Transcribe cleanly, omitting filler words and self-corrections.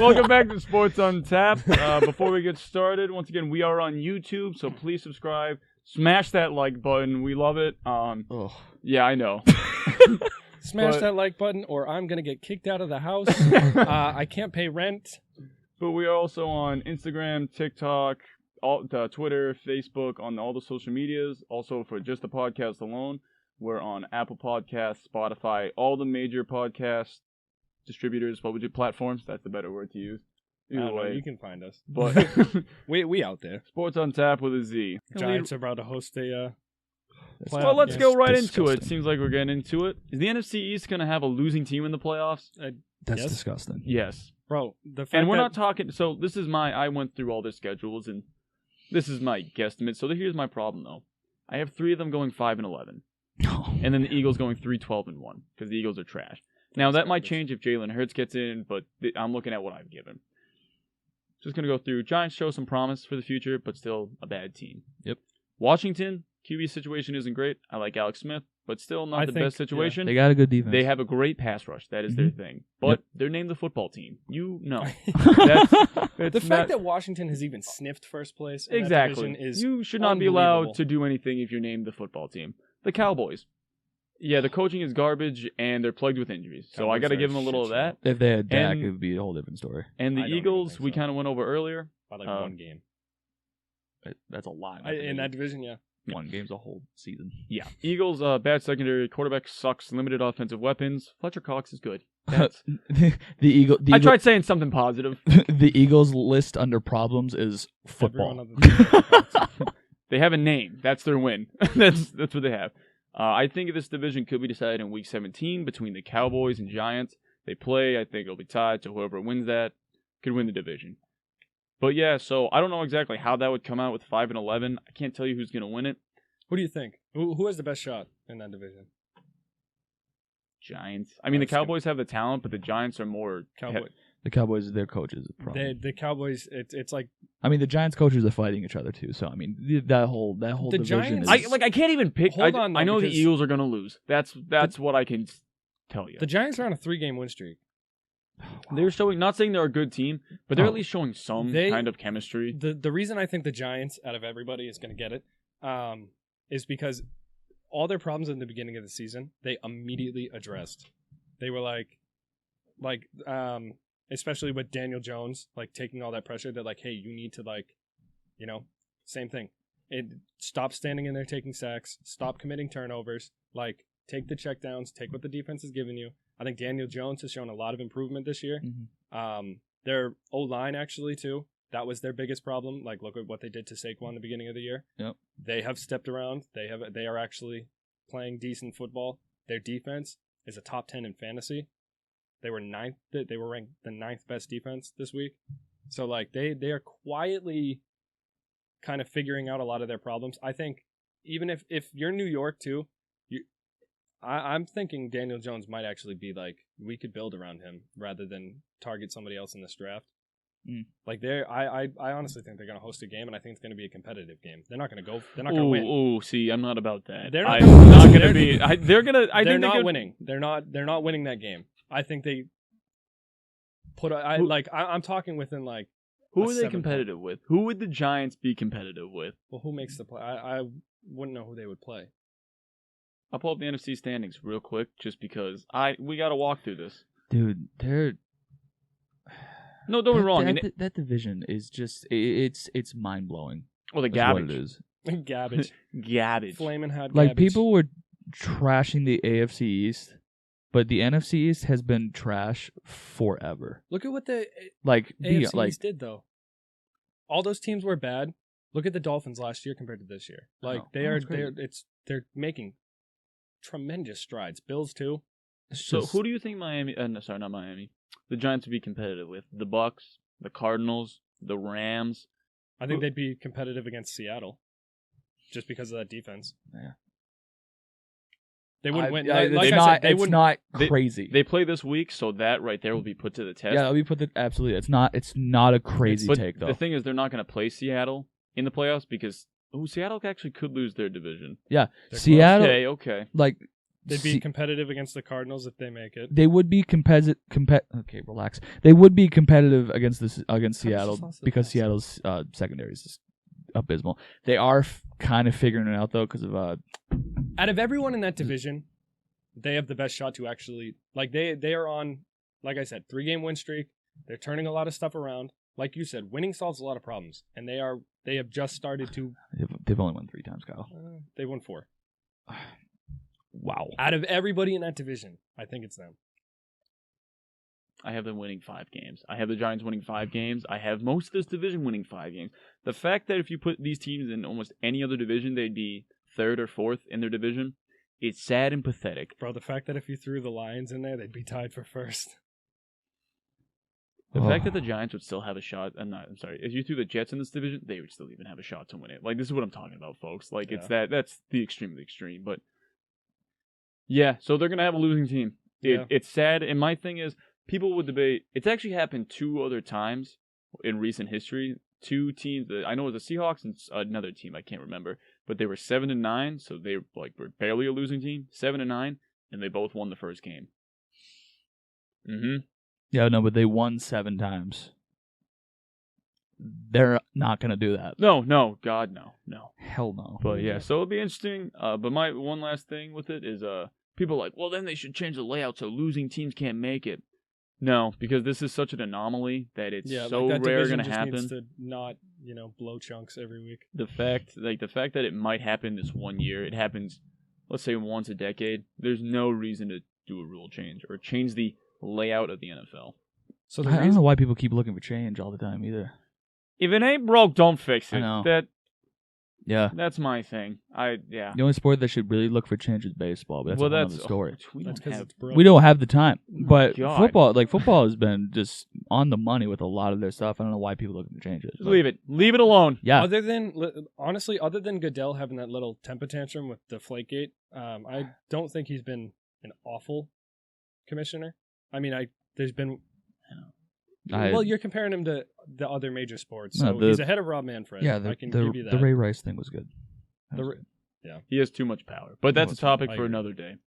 Welcome back to Sports on Tap. Before we get started, once again, we are on YouTube, so please subscribe. Smash that like button. We love it. Yeah, I know. Smash that like button, or I'm going to get kicked out of the house. I can't pay rent. But we are also on Instagram, TikTok, Twitter, Facebook, on all the social medias. Also, for just the podcast alone, we're on Apple Podcasts, Spotify, all the major podcast distributors, what would you, platforms? That's the better word to use. Either way, you can find us. But we out there. Sports on Tap with a Z. Giants are about to host a well, let's go right into it. Seems like we're getting into it. Is the NFC East going to have a losing team in the playoffs? That's disgusting. Yes. Bro, the fact and we're not talking, so this is I went through all their schedules, and this is my guesstimate. So here's my problem, though. I have 3 of them going 5-11. And then the Eagles going 3-12-1, because the Eagles are trash. Now, that might change if Jalen Hurts gets in, but I'm looking at what I've given. Just going to go through. Giants show some promise for the future, but still a bad team. Yep. Washington, QB situation isn't great. I like Alex Smith, but still not the best situation. They got a good defense. They have a great pass rush. That is their thing. But they're named the football team. You know. The fact that Washington has even sniffed first place in that division is you should not be allowed to do anything if you're named the football team. The Cowboys. Yeah, the coaching is garbage, and they're plagued with injuries. So I got to give them a little of that. If they had Dak, it would be a whole different story. And the Eagles, we kind of went over earlier. By like one game. That's a lot. In that division, yeah. One game's a whole season. Yeah. Eagles, bad secondary. Quarterback sucks. Limited offensive weapons. Fletcher Cox is good. The Eagle. I tried saying something positive. The Eagles' list under problems is football. They have a name. That's their win. That's what they have. I think this division could be decided in Week 17 between the Cowboys and Giants. They play. I think it'll be tied, so whoever wins that could win the division. But yeah, so I don't know exactly how that would come out with 5-11. I can't tell you who's going to win it. Who do you think? Who has the best shot in that division? Giants. I mean, the Cowboys have the talent, but the Giants are more... The Cowboys, their coaches, are probably. The Cowboys, it's like... I mean, the Giants coaches are fighting each other, too. So, I mean, that whole division Giants, is... I can't even pick... I know the Eagles are going to lose. That's what I can tell you. The Giants are on a 3-game win streak. They're showing, not saying they're a good team, but they're at least showing some kind of chemistry. The reason I think the Giants, out of everybody, is going to get it is because all their problems in the beginning of the season, they immediately addressed. They were like especially with Daniel Jones, like taking all that pressure, they're like, hey, you need to same thing. Stop standing in there taking sacks, stop committing turnovers, like take the checkdowns, take what the defense is giving you. I think Daniel Jones has shown a lot of improvement this year. Mm-hmm. Their O-line, actually, too. That was their biggest problem. Like, look at what they did to Saquon in the beginning of the year. Yep. They have stepped around. They are actually playing decent football. Their defense is a top 10 in fantasy. They were ranked the 9th best defense this week. So, like, they are quietly kind of figuring out a lot of their problems. I think even if you're New York, too, I'm thinking Daniel Jones might actually be like, we could build around him rather than target somebody else in this draft. Like I honestly think they're going to host a game, and I think it's going to be a competitive game. They're not going to win. Oh, see, I'm not about that. They're not going to be. They're going to. They're not winning. They're not winning that game. I think they put. I'm talking within like. Who are they competitive with? Who would the Giants be competitive with? Well, who makes the play? I wouldn't know who they would play. I'll pull up the NFC standings real quick, just because we got to walk through this. Dude, they're... No, don't be wrong. That division is just... It's mind-blowing. Well, the garbage. What it is. Garbage. Garbage. Flamin' hot like, garbage. people were trashing the AFC East, but the NFC East has been trash forever. Look at what the AFC East did, though. All those teams were bad. Look at the Dolphins last year compared to this year. Like, they're making tremendous strides. Bills too. So who do you think not Miami. The Giants would be competitive with? The Bucks, the Cardinals, the Rams. I think they'd be competitive against Seattle, just because of that defense. Yeah. They wouldn't win. It's not crazy. They play this week, so that right there will be put to the test. Yeah, it'll be put to absolutely. It's not a crazy take though. The thing is, they're not going to play Seattle in the playoffs because Seattle actually could lose their division. Yeah, They're Seattle. Okay. Like They'd be competitive against the Cardinals if they make it. They would be Okay, relax. They would be competitive against Seattle because Seattle's secondary is just abysmal. They are kind of figuring it out though because of out of everyone in that division, they have the best shot to actually they are on, like I said, 3-game win streak. They're turning a lot of stuff around. Like you said, winning solves a lot of problems, and they have just started to. They've only won 3 times, Kyle. They won 4. Wow. Out of everybody in that division, I think it's them. I have them winning 5 games. I have the Giants winning 5 games. I have most of this division winning 5 games. The fact that if you put these teams in almost any other division, they'd be 3rd or 4th in their division, it's sad and pathetic. Bro, the fact that if you threw the Lions in there, they'd be tied for 1st. The fact that the Giants would still have a shot, if you threw the Jets in this division, they would still even have a shot to win it. Like, this is what I'm talking about, folks. Like, it's that's the extreme of the extreme. But, yeah, so they're going to have a losing team. It's sad, and my thing is, people would debate, it's actually happened 2 other times in recent history. 2 teams, I know it was the Seahawks and another team, I can't remember, but they were 7-9, so they were barely a losing team, 7-9, and they both won the first game. Yeah, no, but they won 7 times. They're not going to do that. No, God, no. Hell no. But yeah, so it'll be interesting. But my one last thing with it is, people are like, well, then they should change the layout so losing teams can't make it. No, because this is such an anomaly that it's so rare going to happen. Needs to not, blow chunks every week. The fact that it might happen this one year, it happens, let's say once a decade. There's no reason to do a rule change or change the layout of the NFL. So I don't know why people keep looking for change all the time either. If it ain't broke, don't fix it. I know. That's my thing. The only sport that should really look for change is baseball, but that's another story. We don't have the time. But God. football has been just on the money with a lot of their stuff. I don't know why people looking to change it. Just leave it alone. Yeah. Other than Goodell having that little temper tantrum with Deflategate, I don't think he's been an awful commissioner. I mean, there's been. Well, you're comparing him to the other major sports, so he's ahead of Rob Manfred. Yeah, I can give you that. The Ray Rice thing was good. He has too much power, but that's a topic for another day.